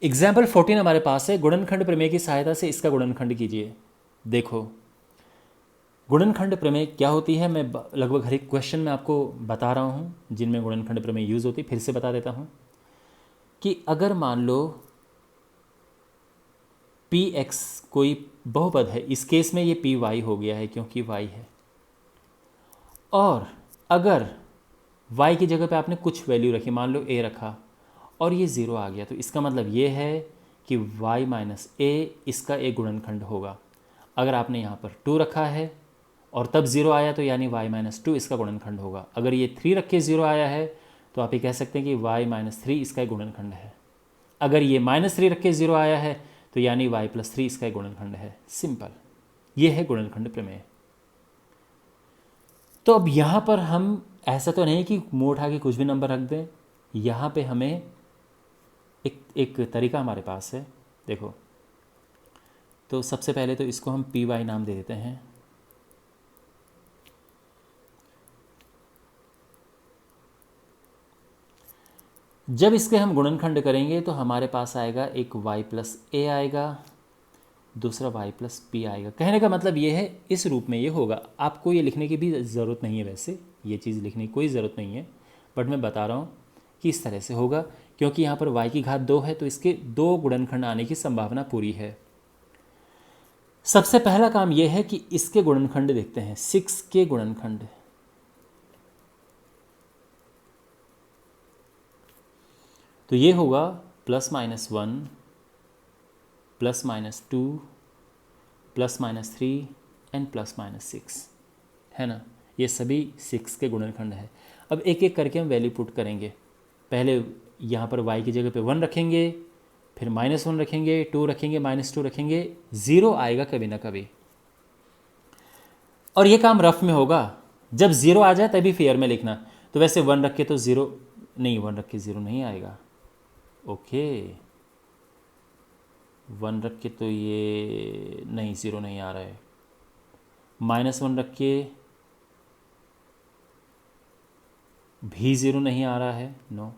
Example 14 हमारे पास है, गुणनखंड प्रमेय की सहायता से इसका गुणनखंड कीजिए। देखो गुणनखंड प्रमेय क्या होती है, मैं लगभग हर एक क्वेश्चन में आपको बता रहा हूँ जिनमें गुणनखंड प्रमेय यूज़ होती है, फिर से बता देता हूँ कि अगर मान लो पी एक्स कोई बहुपद है, इस केस में ये पी वाई हो गया है क्योंकि वाई है, और अगर y की जगह पे आपने कुछ वैल्यू रखी, मान लो a रखा और ये ज़ीरो आ गया, तो इसका मतलब ये है कि y माइनस ए इसका एक गुणनखंड होगा। अगर आपने यहाँ पर 2 रखा है और तब ज़ीरो आया तो यानी y माइनस टू इसका गुणनखंड होगा। अगर ये 3 रख के ज़ीरो आया है तो आप ये कह सकते हैं कि y माइनस थ्री इसका एक गुणनखंड है। अगर ये -3 रख के ज़ीरो आया है तो यानी y प्लस थ्री इसका एक गुणनखंड है। सिंपल, ये है गुणनखंड प्रमेय। तो अब यहाँ पर हम ऐसा तो नहीं कि मुँह उठा के कुछ भी नंबर रख दें, यहाँ पे हमें एक तरीका हमारे पास है। देखो, तो सबसे पहले तो इसको हम पी वाई नाम दे देते हैं। जब इसके हम गुणनखंड करेंगे तो हमारे पास आएगा एक y प्लस ए आएगा, दूसरा y प्लस पी आएगा। कहने का मतलब ये है इस रूप में ये होगा। आपको ये लिखने की भी ज़रूरत नहीं है, वैसे ये चीज़ लिखने की कोई ज़रूरत नहीं है, बट मैं बता रहा हूँ कि इस तरह से होगा क्योंकि यहाँ पर y की घात 2 है तो इसके 2 गुणनखंड आने की संभावना पूरी है। सबसे पहला काम यह है कि इसके गुणनखंड देखते हैं, 6 के गुणनखंड। तो ये होगा +-1 +-2 +-3 एंड +-6, है ना। ये सभी 6 के गुणनखंड है। अब एक एक करके हम वैल्यू पुट करेंगे। पहले यहाँ पर y की जगह पे 1 रखेंगे, फिर -1 रखेंगे, 2 रखेंगे, -2 रखेंगे, 0 आएगा कभी ना कभी। और ये काम रफ में होगा, जब 0 आ जाए तभी फेयर में लिखना। तो वैसे 1 रख के तो 0 नहीं, 1 रख के 0 नहीं आएगा। ओके, 1 रख के तो ये नहीं, 0 नहीं आ रहा है। -1 रख के भी 0 नहीं आ रहा है, नो।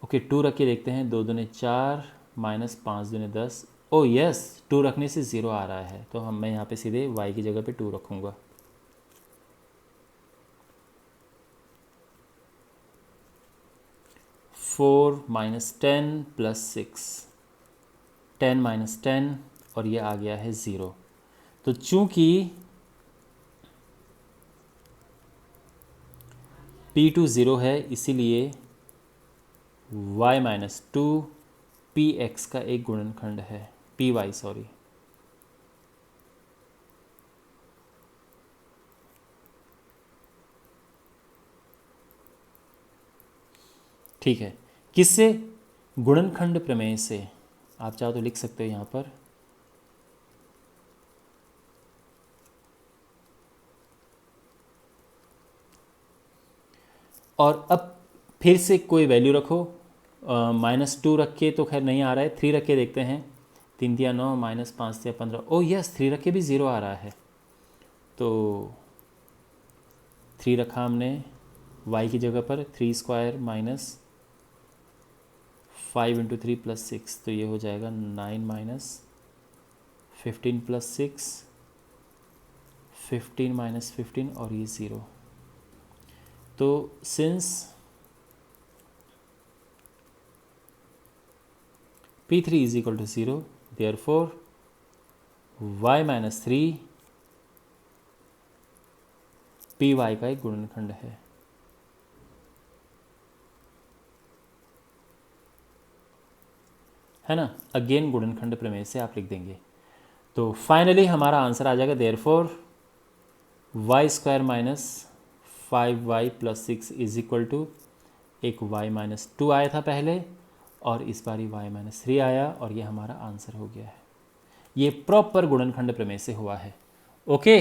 ओके, 2 रख के देखते हैं, 2 दूने 4 -5 दूने 10। ओ यस, 2 रखने से 0 आ रहा है, तो मैं यहाँ पे सीधे y की जगह पे 2 रखूँगा। -4 -10 +6, 10 -10 और ये आ गया है 0। तो चूंकि P2 0 है इसीलिए y -2 Px का एक गुणनखंड है, Py सॉरी। ठीक है, किससे? गुणनखंड प्रमेय से। आप चाहो तो लिख सकते हो यहाँ पर, और अब फिर से कोई वैल्यू रखो। -2 रख के तो खैर नहीं आ रहा है, 3 रख के देखते हैं। 3 या 9 -5 या 15। ओ यस, 3 रख के भी 0 आ रहा है। तो 3 रखा हमने y की जगह पर, 3² -5 × 3 + 6, तो ये हो जाएगा 9 - 15 + 6, 15 - 15 और ये 0। तो since P3 = 0, therefore y - 3 Py का एक गुणनखंड है ना। अगेन गुणनखंड प्रमेय से आप लिख देंगे। तो फाइनली हमारा आंसर आ जाएगा, देयरफॉर y² - 5y + 6 = एक y - 2 आया था पहले और इस बार y - 3 आया और ये हमारा आंसर हो गया है। ये प्रॉपर गुणनखंड प्रमेय से हुआ है। ओके।